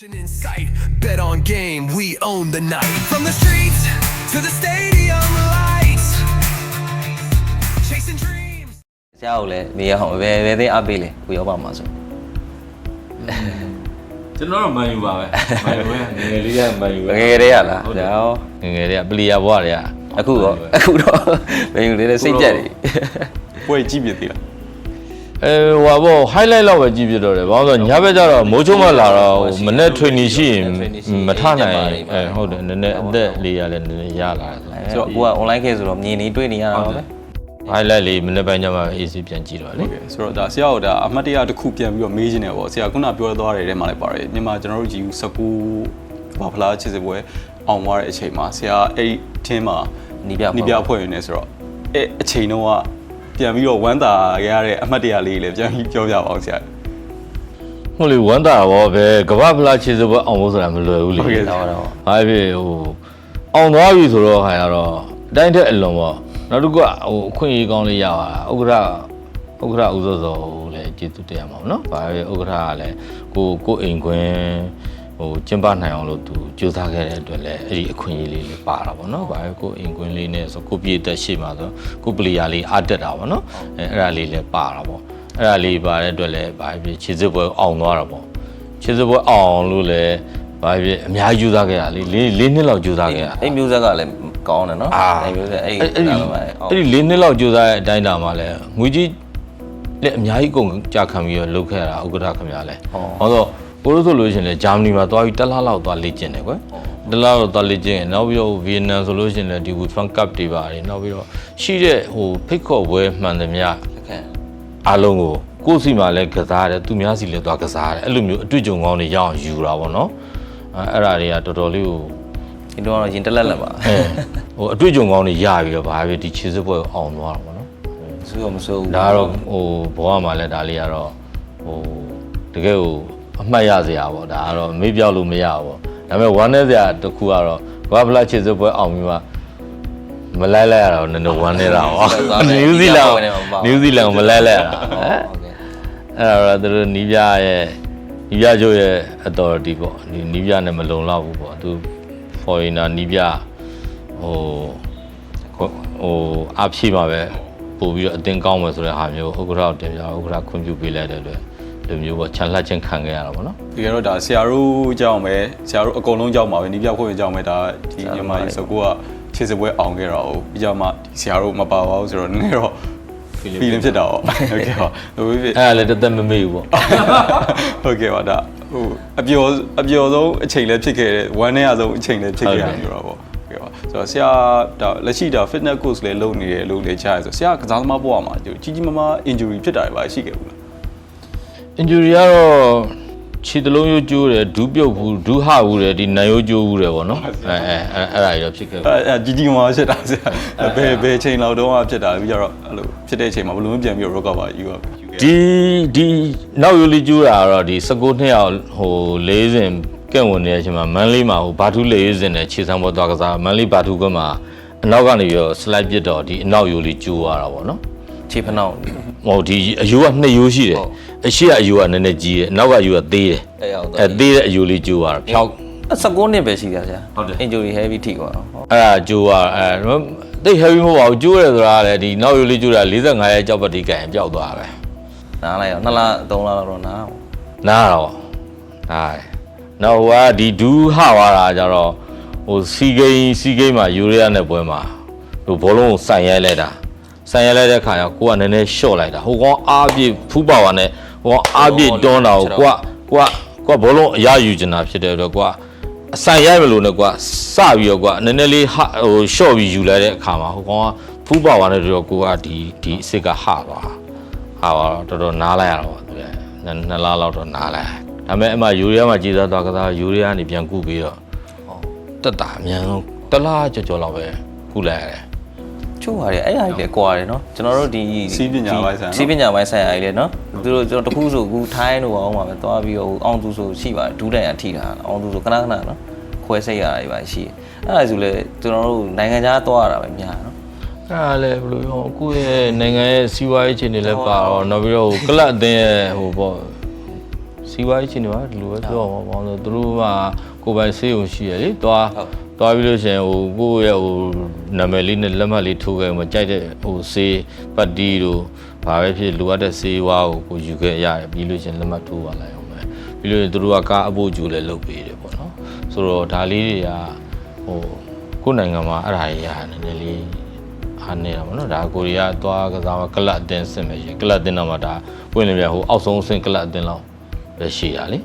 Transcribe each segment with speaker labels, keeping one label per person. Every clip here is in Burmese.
Speaker 1: In sight, bet on game, we own the night. From the streets to the stadium lights, chasing dreams.
Speaker 2: ဆရာကိုလည်းနေရအောင်ဘယ်သိအားပေးလဲကိုရောက်ပါမှာဆိုက
Speaker 3: ျွန်တော်တော့မန်ယူပါပဲမန်ယူပဲငယ်လေးကမန်ယူပဲ
Speaker 2: ငယ်လေးရလားဆရာင
Speaker 4: ယ်လေးကပလီယာဘွားတွေက
Speaker 2: အခုတော့မင်းလေးစိတ်ကြက်တယ်
Speaker 3: ပွဲကြည့်ပြသေးလား
Speaker 4: ဟိုဘော highlight လောက်ပဲကြည့်ပြတော့တယ်ဘာလို့ဆိုညဘက်ကျတော့မိုးချုံမလာတော့မနေ့ training ရှိရင်မထနိုင်ဟုတ်တယ်နည်းနည်းအသက်လေးရလဲနည်းနည်းရလာတယ်
Speaker 2: ဆိုတော့ကိုက online ခေတ်ဆိုတော့မြင်နေတွေ့နေရတာပဲ
Speaker 4: highlight လေးမနေ့ပိုင်းကျမှ AC ပြန်ကြည့်တော့လေ
Speaker 3: ဆိုတော့ဒါဆရာကဒါအမှတ်တရတစ်ခုပြန်ပြီးတော့မေးချင်တယ်ပေါ့ဆရာခုနပြောသွားတဲ့ထဲမှာလည်းပါတယ်မြန်မာကျွန်တော်တို့ဂျီယူ19ဘာဖလားချစ်စပွဲအောင်သွားတဲ့အချိန်မှာဆရာအဲ့ထင်းမှာနီးပြအဖွဲ့ဝင်နေဆိုတော့အဲ့အချိန်တုန်းကပြန်ပြီးတော့ဝမ်းသာရတဲ့အမှတ်တရလေးလည်းပြန်ပြီးပြောပြပါအောင်ဆရာ
Speaker 4: ဟုတ်လေဝမ်းသာဘောပဲကမ္ဘာဖလားခြေစပွဲအောင်ဖို့ဆိုတာမလွယ်ဘူးလေ
Speaker 2: ဟုတ်ကဲ့တော့
Speaker 4: ဘာဖြစ်ဟိုအောင်သွားပြီဆိုတော့ခါရတော့အတိုင်းထက်အလွန်ပေါ့နောက်တစ်ခုကဟိုအခွင့်အရေးကောင်းလေးရပါဥက္ကဋဥဇောဇောလည်းကျေးဇူးတင်ရမှာပေါ့နော်ဘာဖြစ်ဥက္ကဋကလည်းကိုအိမ်ခွင်းဟိုကျင်းပနိုင်အောင်လို့သူကြိုးစားခဲ့တဲ့အတွက်လည်းအဲ့ဒီအခွင့်အရေးလေးလည်းပါတာပေါ့နော်ဘာဖြစ်ကိုအိမ်ခွင်းလေးနဲ့ဆိုကိုပြေးတက်ရှိမှာဆိုကိုပလီယာလေးအားတက်တာပေါ့နော်အဲ့ဒါလေးလည်းပါတာပေါ့အဲ့ဒါလေးပါတဲ့အတွက်လည်းဘာဖြစ်ခြေစစ်ပွဲအောင်သွားတာပေါ့ခြေစစ်ပွဲအောင်လို့လည်းဘာဖြစ်အများကြီးကြိုးစားခဲ့ရလေ၄နှစ်လောက်ကြိုးစားခဲ့ရ
Speaker 2: အဲ့မျိုးဆက်ကလည်းကောင်းတယ်နော်အဲ့မျိုးဆက်အဲ့၄
Speaker 4: နှစ်လောက်ကြိုးစားတဲ့အတိုင်းတာမှာလည်းငွေကြီးလည်းအများကြီးကုန်ကြခံပြီးတော့လုပ်ခဲ့တာဥက္ကဋခင်ဗျာလဲဟောတော့ကိုလို့ဆိုလို့ရှိရင်လည်းဂျာမနီမှာသွားပြီးတစ်လလောက်သွားလေ့ကျင့်တယ်ကွယ်တစ်လလောက်သွားလေ့ကျင့်နောက်ပြီးတော့ဗီယက်နမ်ဆိုလို့ရှိရင်လည်းဒီဝီဖန်ကပ်တွေပါတယ်နောက်ပြီးတော့ရှိတဲ့ဟိုဖိတ်ခေါ်ပွဲမှန်သမျှအားလုံးကိုယ်စီမှာလည်းကစားတယ်သူများစီလည်းသွားကစားတယ်အဲ့လိုမျိုးအတွေ့အကြုံကောင်းတွေရအောင်ယူတာပေါ့နော်အဲ့ဒါတွေကတော်တော်လေးကို
Speaker 2: ဒီတော့ရင်တက်လက်ပါ
Speaker 4: ဟိုအတွေ့အကြုံကောင်းတွေရပြီးတော့ဗာပဲဒီခြေစစ်ပွဲကိုအောင်သွားတာပေါ့နော်
Speaker 2: ဆိုတော့မဆိုး
Speaker 4: ဒါကတော့ဟိုဘဝမှာလည်းဒါလေးကတော့ဟိုတကယ်ကိုအမှတ်ရစရာပေါ့ဒါကတော့မေ့ပြောက်လို့မရဘူးပေါ့ဒါပေမဲ့ဝမ်းနည်းစရာတစ်ခုကတော့ဘာဖလားခြေစစ်ပွဲအောင်ပြီးမှမလိုက်လိုက်ရတော့နည်းနည်းဝမ်းနေတာပေါ့နယူးဇီလန်ကိုမလိုက်လိုက်ရတာအဲ့ဒါတော့သူတို့နီးပြချုပ်ရဲ့ authority ပေါ့ဒီနီးပြနဲ့မလုံလောက်ဘူးပေါ့သူ foreigner နီးပြဟိုအဖြေမှာပဲပို့ပြီးတော့အတင်းကောင်းမယ်ဆိုတဲ့ဟာမျိုးဥက္ကဋ္ဌတင်ပြဥက္ကဋ္ဌခွင့်ပြုပေးလိုက်တဲ့အတွက်ဒီမျိုးပေါ့ခြံလှချင်းခံခဲ့ရတာပေါ့နော်
Speaker 3: တကယ်တော့ဒါဆရာတို့ကြောင်းပဲဆရာတို့အကုန်လုံးကြောင်းပါပဲနီးပြခွင့်ကြောင်းပဲဒါဒီမြန်မာကြီးဆိုကိုကခြေစပွဲအောင်ခဲ့တာ哦ပြီးကြမှာဆရာတို့မပါပါဘူးဆိုတော့နည်းနည်းတော့ feeling ဖြစ်တာ哦ဟုတ်ကဲ့ပါဟိုဖြစ်
Speaker 4: အဲ့ဒါလည်းတသက်မမေ့ဘူးပေါ့
Speaker 3: ဟုတ်ကဲ့ပါဒါဟိုအပျော်ဆုံးအချိန်လည်းဖြစ်ခဲ့တယ်ဝမ်းနည်းရဆုံးအချိန်လည်းဖြစ်ခဲ့ရမျိုးတော့ပေါ့ဆိုတော့ဆရာဒါလက်ရှိဒါ fitness coach လည်းလုပ်နေတယ်လို့လည်းကြားရဆိုဆရာကစားသမားဘဝမှာကြီးမားမား injury ဖြစ်တာတွေပါရှိခဲ့ဘူးလား
Speaker 4: injury ကတော့ခြေတလုံးရိုးကျိုးတယ်ဒူးပြုတ်ဘူးဒူးဟဘူးတယ်ဒီနံရိုးကျိုးဘူးတယ်ပေါ့နော်အဲ့ဒါကြီးတော့ဖြစ်ခဲ့ဘူး
Speaker 3: ကြီးမားဖြစ်တာဆရာဘယ်ချိန်လောက်တော့ဖြစ်တာပြီးတော့အဲ့လိုဖြစ်တဲ့အချိန်မှာဘယ်လိုပြန်ပြီး recover ယူခဲ့ဒ
Speaker 4: ီနောက်ရိုးလေးကျိုးတာကတော့ဒီ19နှစ်အောင်ဟို4စဉ်ကဲ့ဝင်နေတဲ့အချိန်မှာမန်လေးမှာဟိုဘာထူး4စဉ်နဲ့ခြေစမ်းပေါ်သွားကစားမန်လေးဘာထူးကမှအနောက်ကနေပြီးတော့ slide ပစ်တော့ဒီအနောက်ရိုးလေးကျိုးသွားတာပေါ့နော်ခ
Speaker 2: ြေဖနှောက်ဟ
Speaker 4: ိုဒီအယိုးက2ရိုးရှိတယ်အရှိကအယိုးကနည်းနည်းကြီးတယ်နောက်ကယိုးကသေးတယ်သေးတဲ့အယိုးလေးကျိုးသွားတာဖြောက်
Speaker 2: 19နှစ်ပဲရှိတာဆရာဟုတ်တယ် injury heavy ထိသွားတော့
Speaker 4: အဲ့ဒါကျိုးသွားတိတ် heavy မဟုတ်ပါဘူးကျိုးတယ်ဆိုတာလည်းဒီနောက်ရိုးလေးကျိုးတာ45ရဲ့ကြောက်ပတ်ဒီကန်ပျောက်သွားတယ်
Speaker 2: နားလိုက်အောင်2လ3လတော့နား
Speaker 4: တော့ဟာနောက်ဟိုကဒီဒူးဟသွားတာကြတော့ဟိုစီဂိမ်းမှာယူရီးယားနဲ့ပွဲမှာဟိုဘောလုံးကိုစိုင်ရိုက်လိုက်တာစိုင်ရိုက်လိုက်တဲ့ခါကျကိုကနည်းနည်းရှော့လိုက်တာဟိုကောင်အားပြည့်ဖူးပါဝါနဲ့ဟိုကောင်အားပြည့်တွန်းတာကိုကိုကဘောလုံးအရယူချင်တာဖြစ်တဲ့အတွက်ကိုကအစိုင်ရိုက်မလို့နဲ့ကိုကစပြီးတော့ကိုကနည်းနည်းလေးဟိုရှော့ပြီးယူလိုက်တဲ့အခါမှာဟိုကောင်ကဖူးပါဝါနဲ့တော့ကိုကဒီအစ်စ်ကဟသွားဟာတော်တော်နားလိုက်ရတော့သူလည်း2လလောက်တော့နားလိုက်ဒါပေမဲ့အမယူရီးယားမှာကြီးစားသွားကစားယူရီးယားကနေပြန်ကုပြီးတော့တက်တာအများဆုံးတစ်လကြော်လောက်ပဲကုလိုက်ရတယ်ခ
Speaker 2: ျိုးရတယ်အဲ့ဒါကြီးလည်းကွာတယ်နော်ကျွန်တော်တို့ဒီ
Speaker 3: စီးပညာပိုင်း
Speaker 2: ဆိုင်ရာကြီးလည်းနော်သူတို့ကျွန်တော်တခုဆိုအခုထိုင်းတို့အောင်ပါပဲသွားပြီးတော့အောင်သူဆိုရှိပါတယ်ဒူးတိုင်ရထိတာအောင်သူဆိုခဏနော်ခွဲစိတ်ရတာတွေပါရှိအဲ့ဒါဆိုလေကျွန်တော်တို့နိုင်ငံခြားသွားရတာပဲများနော်
Speaker 4: အဲ့ဒါလည်းဘယ်လိုရောကိုယ့်ရဲ့နိုင်ငံရဲ့စီးပွားရေးအခြေအနေလည်းပါတော့နောက်ပြီးတော့ကလပ်အသင်းရဲ့ဟိုပေါ့ဆ စီးပွားရေးချင်းတွေပါဒီလိုပဲပြောအောင်ပေါ့ဆိုသူတို့ကကိုယ်ပိုင်ဆေးရုံရှိရလေသွားပြီးလို့ရှိရင်ဟိုကိုယ့်ရဲ့ဟိုနာမည်လေးနဲ့လက်မှတ်လေးထိုးခဲ့မှကြိုက်တဲ့ဟိုဆေးပတ်တီးတို့ဘာပဲဖြစ်လိုအပ်တဲ့ဆေးဝါးကိုယူခဲ့ရတယ်ပြီးလို့ရှိရင်လက်မှတ်ထိုးပါလိုက်အောင်ပဲပြီးလို့သူတို့ကကားအဖို့ကျူလည်းလုပ်ပေးတယ်ပေါ့နော်ဆိုတော့ဒါလေးတွေကဟိုကိုယ်နိုင်ငံမှာအဲ့ဒါတွေရနည်းနည်းလေးအားနေတာပေါ့နော်ဒါကိုရီးယားသွားကစားမှာကလပ်အတင်းစစ်မယ်ရှင်ကလပ်အတင်းတော့မှဒါပွင့်လင်းပြဟိုအောက်ဆုံးအဆင့်ကလပ်အတင်းလောက်ပဲရှိတာလေ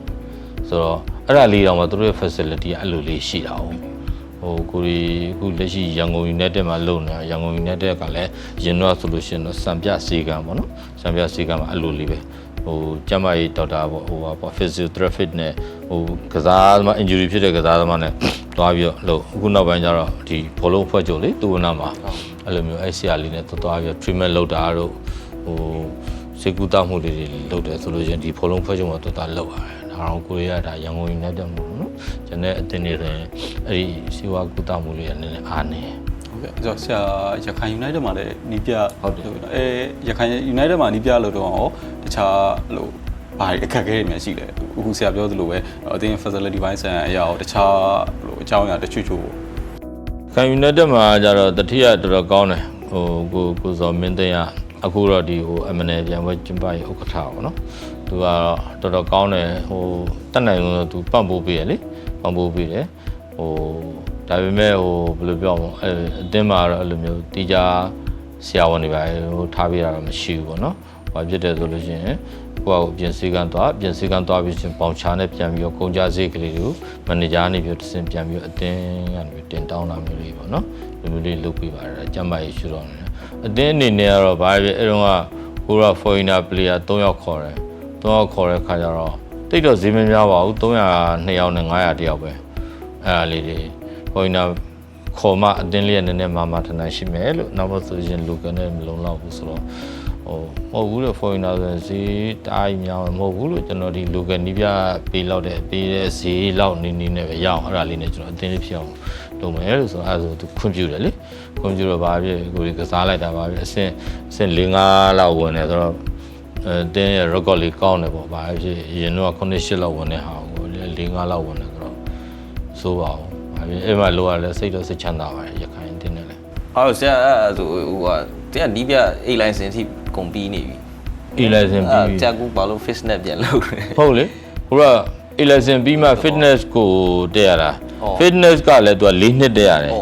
Speaker 4: ဆိုတော့အဲ့ဒါလေးတော့မှသူတို့ရဲ့ facility ကအဲ့လိုလေးရှိတာဟုတ်ဟိုကိုရီအခုလက်ရှိရန်ကုန် United မှာလုပ်နေတာရန်ကုန် United ကလည်းရင်တော့ဆိုလို့ရှိရင်တော့စံပြစေကံပေါ့နော်စံပြစေကံမှာအဲ့လိုလေးပဲဟိုကျမကြီးဒေါက်တာပေါ့ဟိုပါ physiotherapy နဲ့ဟိုကစားသမား injury ဖြစ်တဲ့ကစားသမားနဲ့တွားပြီးတော့လို့အခုနောက်ပိုင်းကျတော့ဒီဘောလုံးဖွဲ့ကြလေတူဝနာမှာအဲ့လိုမျိုးအဲ့ဆရာလေးနဲ့တွားပြီး treatment လုပ်တာတို့ဟိုစေကူတာမှုတွေလုပ်တယ်ဆိုလို့ရှိရင်ဒီဘောလုံးဖွဲ့ကြမှာတွားလုပ်ရတယ်ဒါတော့ကိုရီးယားဒါရန်ကုန် United မှာနော်ကျွန်တော်အတင်းနေဆိုရင်အဲ့ဒီစီဝါကူတာမှုတွေကလည်းအားနေ
Speaker 3: ဟုတ်ကဲ့ဆိုတော့ဆရာရခိုင် United မှာလည်းနီးပြဟုတ်တယ်ရခိုင် United မှာနီးပြလို့တော့တခြားလို့ဘာအခက်အခဲတွေများရှိလဲအခုဆရာပြောသလိုပဲအတင်း facility ဘိုင်းဆိုင်ရာအရာတခြားလို့အကြောင်းအရာတချို့
Speaker 4: ခိုင် United မှာကျတော့တတိယတော်တော်ကောင်းတယ်ဟိုကိုစောမင်းသိန်းကအခုတော့ဒီဟို MNL ပြန်ပွဲကျင်းပရေးဥက္ကဋ္ဌပေါ့နော်သူကတော့တော်တော်ကောင်းတယ်ဟိုတက်နိုင်လို့သူပံ့ပိုးပေးရလေပံ့ပိုးပေးတယ်ဟိုဒါပေမဲ့ဟိုဘယ်လိုပြောမလဲအတင်းမှာတော့အဲ့လိုမျိုးတီးကြဆရာဝန်တွေပါဟိုထားပေးတာတော့မရှိဘူးပေါ့နော်ဘာဖြစ်တယ်ဆိုလို့ရှိရင်ကိုယ့်အပြင်စည်းကမ်းသွားပြီးချင်းပေါင်ချာနဲ့ပြန်ပြီးတော့ကုန်ကြစည်ကလေးကိုမန်နေဂျာနေပြီးတော့ပြန်ပြီးအတင်းကနေတင်တောင်းတာမျိုးလေးပေါ့နော်ဒီလိုလေးလုပ်ပေးပါတယ်ကျမကြီးရှိတော့နေအတင်းအနေနဲ့ကတော့ဘာပဲအဲ့တော့ကကိုက foreigner player 3ယောက်ခေါ်တယ်3ယောက်ခေါ်တဲ့ခါကျတော့တိတ်တော့ဈေးမများပါဘူး300 2ယောက်နဲ့900တယောက်ပဲအဲ့ဒါလေးတွေ foreigner ခေါ်မှအတင်းလေးနည်းနည်းမာထန်ရှိမယ်လို့နောက်တော့ဆိုရင်လူကနေမလုံလောက်ဘူးဆိုတော့ဟိုမဟုတ်ဘူးလို့ foreigner ဆိုဈေးတားများမဟုတ်ဘူးလို့ကျွန်တော်ဒီ local နီးပြပေးလောက်တဲ့ဈေးလောက်နီးနဲ့ပဲရအောင်အဲ့ဒါလေးနဲ့ကျွန်တော်အတင်းလေးဖြစ်အောင်လုပ်မယ်လို့ဆိုအဲ့ဒါဆိုသူခွင့်ပြုတယ်လေခွင့်ပြုတော့ဘာဖြစ်ကိုယ်ကစားလိုက်တာဘာဖြစ်အဆင့်4-5လောက်ဝင်တယ်ဆိုတော့တင်းရဲ့ record လေးကောင်းတယ်ပေါ့ဘာဖြစ်ရင်တော့9-8လောက်ဝင်တဲ့ဟာကို4-5လောက်ဝင်တယ်ဆိုတော့စိုးပါအောင်ဘာဖြစ်အဲ့မှာလိုရလဲစိတ်တော့စိတ်ချမ်းသာပါတယ်ရခိုင်တင်းနေလဲ
Speaker 2: ဟုတ်ဆရာအဲ့ဆိုဟိုကတင်းကနီးပြ A license ထိကုန်ပြီးနေပြီ
Speaker 4: A license ပြီးပြီ
Speaker 2: ကြာကူဘာလို့ fitness ပြန်လုပ်လဲ
Speaker 4: ဟုတ်လေဟိုက A license ပြီးမှ fitness ကိုတက်ရတာ fitness ကလည်းသူက4နှစ်တက်ရတယ်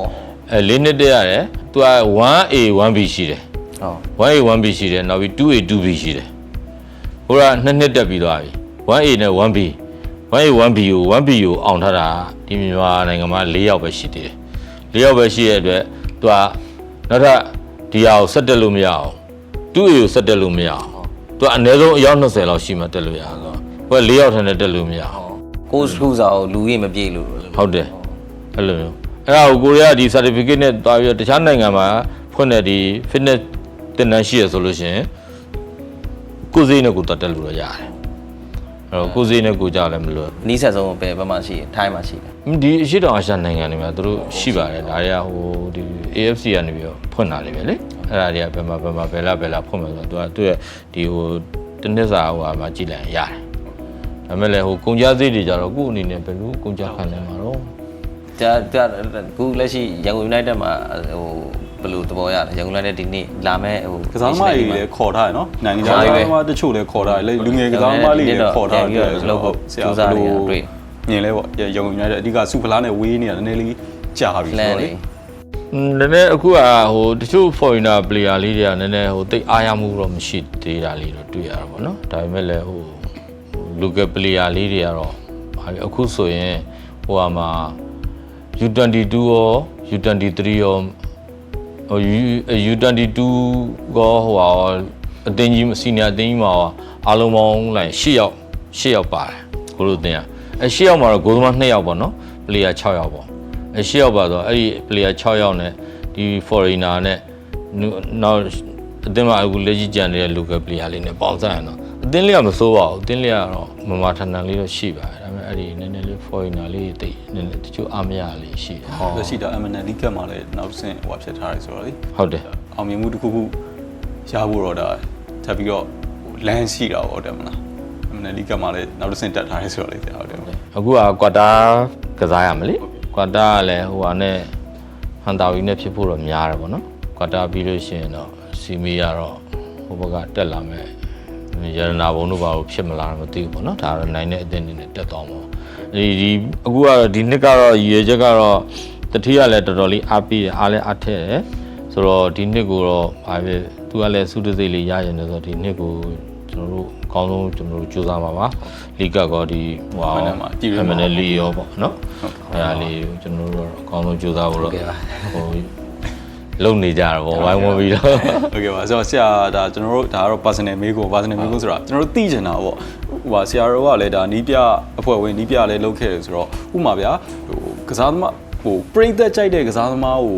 Speaker 4: 4နှစ်တက်ရတယ်သူက 1A 1B ရှိတယ်ဟုတ် 1A 1B ရှိတယ်နောက်ပြီး 2A 2B ရှိတယ်ဟိုက2နှစ်တက်ပြီးသွားပြီ 1A နဲ့ 1B 1A 1B ကို 1B ကိုအောင်ထားတာဒီမြန်မာနိုင်ငံမှာ4ယောက်ပဲရှိသေးတယ်4ယောက်ပဲရှိတဲ့အတွက်သူကနောက်ထပ်ဒီဟာကိုဆက်တက်လို့မရအောင် 2A ကိုဆက်တက်လို့မရအောင်သူကအနည်းဆုံးအယောက်20လောက်ရှိမှတက်လို့ရအောင်ဟိုက4ယောက်ထက်နဲ့တက်လို့မရအောင်
Speaker 2: ကိုစခုစာကိုလူကြီးမပြေလို့
Speaker 4: ဟုတ်တယ်အဲ့လိုမျိုးအဲ့ဒါကိုကိုရီးယားဒီ certificate နဲ့တွားပြီးတော့တခြားနိုင်ငံမှာဖွင့်တဲ့ဒီ fitness တင်နန်းရှိရဆိုလို့ရှိရင်ကိုယ်စိတ်နဲ့ကိုယ်တက်လို့ရရတယ်အဲ့တော့ကိုယ်စိတ်နဲ့ကိုယ်ကြလည်းမလို့
Speaker 2: နီးဆက်ဆုံးပဲဘယ်မှာရှိထိုင်းမှာရှိတယ်
Speaker 4: ဒီအရှိတောင်အာရှနိုင်ငံတွေမှာသူတို့ရှိပါတယ်ဒါတွေကဟိုဒီ AFC ကနေပြီးတော့ဖွင့်တာတွေပဲလေအဲ့ဒါတွေကဘယ်မှာဘယ်လာဖွင့်မယ်ဆိုတော့သူကဒီဟိုတနစ်စာဟိုမှာကြည့်လိုက်ရတယ်ဒါမဲ့လည်းဟိုကုန်ကြစည်တွေကြတော့ကို့အနေနဲ့ဘယ်လိုကုန်ကြခံနိုင်မှာတော့
Speaker 2: ကြာခုလက်ရှိရန်ကုန် United မှာဟိုဘယ်လိုသဘောရလဲရန်ကုန် United ဒီနေ့လာမဲ့ဟို
Speaker 3: ကစားသမားတွေလည်းခေါ်ထားတယ်နော်နိုင်ငံခြားကစားသမားတချို့လည်းခေါ်ထားတယ်လူငယ်ကစားသမားလေးတွေခေါ်ထားတယ်ဆိုတော့ဆရာဘယ်လိုမြင်လဲပေါ့ရန်ကုန် United အဓိကစုဖလားနဲ့ဝေးနေတာနည်းနည်းလေးကြာပြီဆိုတော့လေ
Speaker 4: နည်းနည်းအခုကဟိုတချို့ foreigner player လေးတွေကနည်းနည်းဟိုတိတ်အားရမှုတော့မရှိသေးတာလေးတော့တွေ့ရတာပေါ့နော်ဒါပေမဲ့လည်းဟို local player လေးတွေကတော့အခုဆိုရင်ဟိုမှာ U22 ရော U23 ရောဟို U22 ကောဟိုအတင်းကြီးစီနီယာအတင်းကြီးမှာအားလုံးပေါင်းလိုက်8ယောက်ပါတယ်ကိုလိုတင်ရ8ယောက်မှာတော့ဂိုးသမား2ယောက်ပေါ့နော် player 6ယောက်ပေါ့8ယောက်ပါတော့အဲ့ဒီ player 6ယောက်နဲ့ဒီ foreigner နဲ့နောက်အတင်းမှာအခုလက်ရှိကြံနေတဲ့ local player လေးနဲ့ပေါင်းစပ်ရတော့အတင်းလေးကမစိုးပါဘူးအတင်းလေးကတော့မထန်လေးတော့ရှိပါတယ်ဒါပေမဲ့အဲ့ဒီနည်းနည်းလေး foreigner လေးတိတ်နည်းနည်းတချို့အားမရလေးရှိတယ်
Speaker 3: လက်ရှိတော့ MNL League မှာလည်းနောက်ဆင့်ဟိုဖြစ်ထားတယ်ဆိုတော့လေ
Speaker 4: ဟုတ်တယ်
Speaker 3: အောင်မြင်မှုတစ်ခုခုရဖို့တော့ဒါထပ်ပြီးတော့လမ်းရှိတာပေါ့တယ်မလား နဲ့လီကမှာလည်းနောက်တစ်ဆင့်တက်ထားရဲဆိုတော့လေဆရာဟုတ်တယ်
Speaker 4: အခုကကွာတာကစားရမလေကွာတာကလည်းဟိုဟာနဲ့ဟန်တာဝီနဲ့ဖြစ်ဖို့တော့များတယ်ပေါ့နော်ကွာတာပြီးလို့ရှိရင်တော့စီမီကတော့ဟိုဘက်ကတက်လာမယ်ရတနာဘုံတို့ဘာလို့ဖြစ်မလားမသိဘူးပေါ့နော်ဒါတော့နိုင်တဲ့အသင်းတွေနဲ့တက်သွားမှာဒီအခုကတော့ဒီနှစ်ကတော့ရည်ရွယ်ချက်ကတော့တတိယလည်းတော်တော်လေးအားပေးတယ်အားလည်းအားထည့်တယ်ဆိုတော့ဒီနှစ်ကိုတော့ဘာပဲသူကလည်းစုတစိတ်လေးရရင်လည်းဆိုတော့ဒီနှစ်ကိုကျွန်တော်တို့အကောင်းဆုံးကျွန်တော်တို့ကြိုးစားပါပါလီကကောဒီဟိုအမနဲ့လီရောပေါ့နော်အဲ့ဒါလေးကျွန်တော်တို့အကောင်းဆုံးကြိုးစားဖို့တော့ဟိုလုံနေကြတာပေါ့ဝိုင်းဝန်းပြီးတော့
Speaker 3: ဟုတ်ကဲ့ပါဆိုတော့ဆရာဒါကျွန်တော်တို့ဒါကတော့ personal မေးကို personal မေးကိုဆိုတာကျွန်တော်တို့သိချင်တာပေါ့ဟိုပါဆရာတို့ကလည်းဒါနီးပြအဖွဲ့ဝင်နီးပြလည်းလုပ်ခဲ့တယ်ဆိုတော့ဥမာဗျာဟိုကစားသမားဟိုပရိသတ်ကြိုက်တဲ့ကစားသမားကို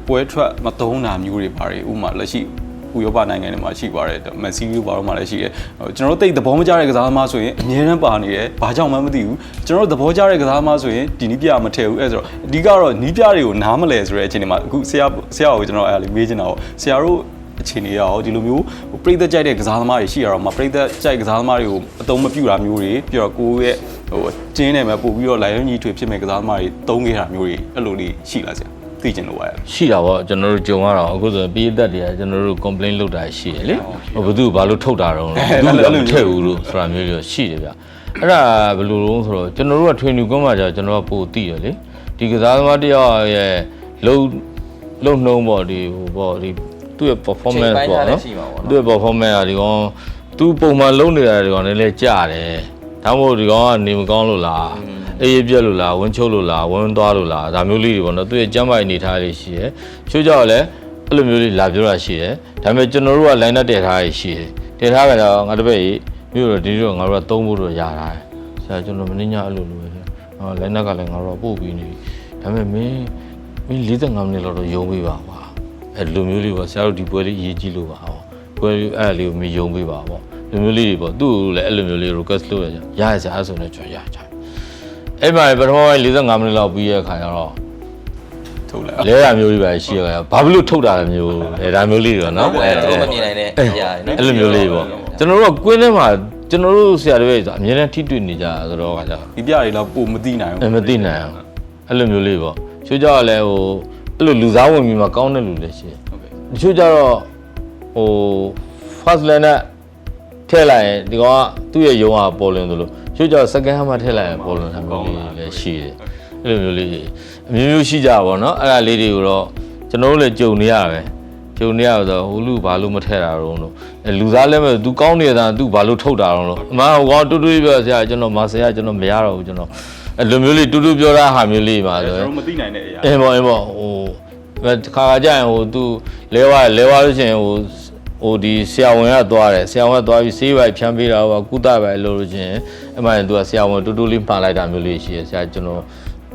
Speaker 3: ပွဲထွက်မသုံးတာမျိုးတွေပါတယ်ဥမာလက်ရှိဥရောပနိုင်ငံတွေမှာရှိပါတယ်မက်ဆီတို့ဘာလို့မှလည်းရှိတယ်ကျွန်တော်တို့တိတ်သဘောမကျတဲ့ကစားသမားဆိုရင်အများနဲ့ပါနေတယ်ဘာကြောင့်မှမသိဘူးကျွန်တော်တို့သဘောကျတဲ့ကစားသမားဆိုရင်ဒီနီးပြမထည့်ဘူးအဲဆိုတော့အဓိကတော့နီးပြတွေကိုနားမလဲဆိုတဲ့အချိန်တွေမှာအခုဆရာကိုကျွန်တော်အဲ့ဒါလေးမေးချင်တာပေါ့ဆရာတို့အခြေအနေရောဒီလိုမျိုးပရိသတ်ကြိုက်တဲ့ကစားသမားတွေရှိရတော့မှပရိသတ်ကြိုက်ကစားသမားတွေကိုအသုံးမပြုတာမျိုးတွေပြီးတော့ကိုယ့်ရဲ့ဟိုကျင်းနေမှာပို့ပြီးတော့လိုက်ရုံကြီးထွေဖြစ်မဲ့ကစားသမားတွေသုံးခဲ့တာမျိုးတွေအဲ့လိုလေးရှိလားဆရာသိကျင်လို့ပါရရ
Speaker 4: ှိတာပေါ့ကျွန်တော်တို့ကြုံရတော့အခုဆိုပြည်သက်တွေကကျွန်တော်တို့ complaint လုပ်တာရှိတယ်လေဘယ်သူဘာလို့ထုတ်တာတော့ဘယ်သူလည်းမထည့်ဘူးလို့ဆိုတာမျိုးတွေရှိတယ်ဗျအဲ့ဒါဘယ်လိုလုံးဆိုတော့ကျွန်တော်တို့ကထွေနူကွန်းမှာကြာကျွန်တော်ကပို့သိရလေဒီကစားသမားတယောက်ရဲ့လုံနှုံးပေါ့ဒီဟိုပေါ့ဒီသူ့ရဲ့ performance ပေါ့နော်သူ့ရဲ့ performance ကဒီကောင်သူပုံမှန်လုံနေတာဒီကောင်လည်းကြားတယ်ဒါမှမဟုတ်ဒီကောင်ကနေမကောင်းလို့လားအေးပြက်လို့လားဝင်းချုပ်လို့လားဝင်းသွားလို့လားဒါမျိုးလေးတွေပေါ့နော်သူရဲ့ကျမ်းမာရေးအနေထားလေးရှိတယ်ချိုးကြောက်လည်းအဲ့လိုမျိုးလေးလာပြောတာရှိတယ်ဒါပေမဲ့ကျွန်တော်တို့က line နဲ့တည်ထားရရှိတယ်တည်ထားကြတော့ငါတပည့်ကြီးမြို့တော့ဒီတော့ငါတို့ကသုံးဖို့တော့ရတာဆရာကျွန်တော်မင်းညအဲ့လိုလိုပဲline ကလည်းငါတို့ကပို့ပြီးနေပြီဒါပေမဲ့မင်း45မိနစ်လောက်တော့ယုံပေးပါကွာအဲ့လိုမျိုးလေးပေါ့ဆရာတို့ဒီပွဲလေးအရေးကြီးလို့ပါဟောပွဲအဲ့လေးကိုမယုံပေးပါပေါ့လိုမျိုးလေးတွေပေါ့သူ့ကိုလည်းအဲ့လိုမျိုးလေး request လုပ်ရဆရာအဲ့ဆိုနေကျွန်တော်ရကြအဲ့မှာပထမပိုင်း45မိနစ်လောက်ပြီးရခါကျတော့ထ
Speaker 3: ုတ်လိုက်
Speaker 4: လဲရမျိုးလေးပဲရှိရဘာဖြစ်လို့ထုတ်တာလဲမျိုးဒါမျိုးလေးတွေနော်အ
Speaker 2: ဲ့တော့မမြင်နိုင်တဲ့အရာတွေနော်အ
Speaker 4: ဲ့လိုမျိုးလေးပေါ့ကျွန်တော်တို့ကကွင်းထဲမှာကျွန်တော်တို့ဆရာတွေဆိုအများနဲ့ထိတွေ့နေကြဆိုတော့ခါကျ
Speaker 3: ဒီပြတွေတော့ပိုမသိနိုင်
Speaker 4: ဘူးမသိနိုင်အောင်အဲ့လိုမျိုးလေးပေါ့ချိုးကြတော့လဲဟိုအဲ့လိုလူစားဝင်ပြီးမှကောင်းတဲ့လူလည်းရှိတယ်ဟုတ်ကဲ့တချို့ကြတော့ဟို first line နဲ့ထည့်လိုက်ရင်ဒီကောင်ကသူ့ရဲ့ယုံကပေါ်လွင်သလိုချို့ကြတော့ second hand မှာထည့်လိုက်ရင်ပေါ်လွင်တာမျိုးလေးလည်းရှိတယ်အဲ့လိုမျိုးလေးအမျိုးမျိုးရှိကြပါဘောเนาะအဲ့ဒါလေးတွေကိုတော့ကျွန်တော်တို့လည်းကြုံနေရပဲကြုံနေရဆိုဟိုလူဘာလို့မထည့်တာတော့လို့လူစားလည်းမဲ့သူကောင်းနေတာသူဘာလို့ထုတ်တာတော့လို့အမှန်ဟိုကောင်တူတူပြောဆရာကျွန်တော်မဆရာကျွန်တော်မရတော့ဘူးကျွန်တော်အဲ့လိုမျိုးလေးတူတူပြောတာဟာမျိုးလေးပါဆိုက
Speaker 3: ျွန်တော်မသိနိုင်တဲ့အရာ
Speaker 4: အင်းပေါ့ဟိုခါကြရင်ဟိုသူလဲဝါလို့ရှိရင်ဟိုဒီဆရာဝန်ကသွားတယ်ဆရာဝန်ကသွားပြီးဆေးပိုက်ဖြန်းပေးတာဟိုကုသပိုက်လို့ချင်းအမှန်သူကဆရာဝန်တူတူလေးမှားလိုက်တာမျိုးလေးရှိတယ်ဆရာကျွန်တော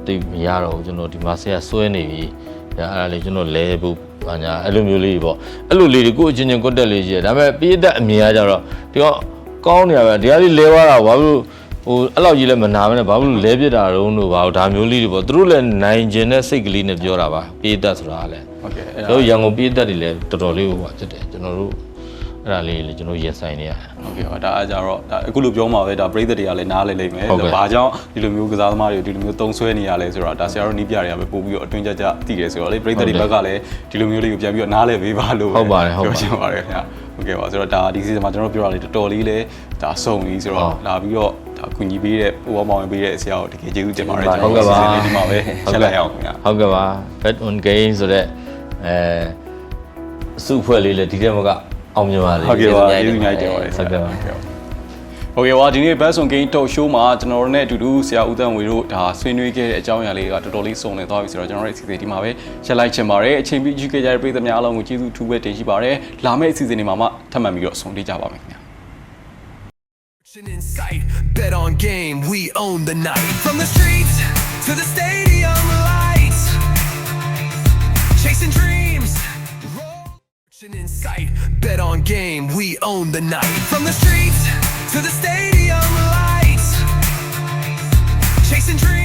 Speaker 4: ်တိတ်မရတော့ဘူးကျွန်တော်ဒီမှာဆရာဆွဲနေပြီအဲ့ဒါလေးကျွန်တော်လဲဖို့ဘာညာအဲ့လိုမျိုးလေးပေါ့အဲ့လိုလေးတွေကိုအချင်းချင်းကွတ်တက်လေးရှိတယ်ဒါပေမဲ့ပြည့်တက်အမြင်ကကြတော့ဒီကောင်းနေရပဲဒီကလေးလဲသွားတာဘာလို့ဟိုအဲ့လောက်ကြီးလည်းမနာမနဲ့ဘာလို့လဲပြစ်တာတုံးတို့ဘာလို့ဒါမျိုးလေးတွေပေါ့သူတို့လည်းနိုင်ကျင်တဲ့စိတ်ကလေးနဲ့ပြောတာပါပြည့်တက်ဆိုတာလည်းဟ
Speaker 3: ုတ်ကဲ့
Speaker 4: အဲ့တော့ရန်ကုန်ပြည့်တက်တွေလည်းတော်တော်လေးဟိုပါဖြစ်တယ်ကျွန်တော်တို့အဲ့ဒါလေးကျွန်တော်ရင်ဆိုင်နေရဟ
Speaker 3: ုတ်ကဲ့ပါဒါအားကြတော့ဒါအခုလိုပြောမှာပဲဒါပရိသတ်တွေကလည်းနားလည်လိမ့်မယ်ဘာကြောင့်ဒီလိုမျိုးကစားသမားတွေဒီလိုမျိုးတုံးဆွဲနေရလဲဆိုတော့ဒါဆရာတို့နီးပြတွေကပဲပို့ပြီးတော့အတွင်းကြသိတယ်ဆိုတော့လေပရိသတ်တွေဘက်ကလည်းဒီလိုမျိုးလေးကိုပြန်ပြီးတော့နားလည်ပေးပါလို့ဟ
Speaker 4: ုတ်ပါတယ်
Speaker 3: ပြောချင်ပါတယ်ခင်ဗျဟုတ်ကဲ့ပါဆိုတော့ဒါဒီစီဇန်မှာကျွန်တော်ပြောတာလေးတော်တော်လေးလဲဒါစုံပြီးဆိုတော့လာပြီးတော့ဒါကူညီပေးတဲ့ဥပမာဝင်ပေးတဲ့ဆရာကိုတကယ်ကျေးဇူးတင်ပါတယ်ကျွန်တော်စီစဉ်လေးဒီမှာပဲချက်လိုက်အောင်ခင်ဗျ
Speaker 4: ဟုတ်ကဲ့ပါ bet on game ဆိုတဲ့အစုအဖွဲ့လေးလည်းဒီထဲမှာကအောင်မြင်ပါလေ
Speaker 3: ဟုတ်ကဲ့ပါကျေးဇူးများတင်ပါတယ်
Speaker 4: ဟုတ်ကဲ့ပါဟ
Speaker 3: ုတ်ကဲ့ပါဒီနေ့ Best on Game Talk Show မှာကျွန်တော်တို့နဲ့အတူတူဆရာဦးသန်းဝေတို့ဒါဆွေးနွေးခဲ့တဲ့အကြောင်းအရာလေးကတော်တော်လေးစုံလင်သွားပြီဆိုတော့ကျွန်တော်တို့အစီအစဉ်ဒီမှာပဲရှင်းလိုက်ချင်ပါတယ်အချိန်ပြည့်ကြည့်ခဲ့ကြတဲ့ပရိသတ်များအားလုံးကိုကျေးဇူးထူးပဲတင်ရှိပါတယ်လာမယ့်အစီအစဉ်တွေမှာမှထပ်မံပြီးတော့ဆုံတွေ့ကြပါမယ်ခင်ဗျာ
Speaker 1: In sight, bet on game, we own the night. From the streets to the stadium lights, chasing dreams. In sight, bet on game, we own the night. From the streets to the stadium lights, chasing dreams.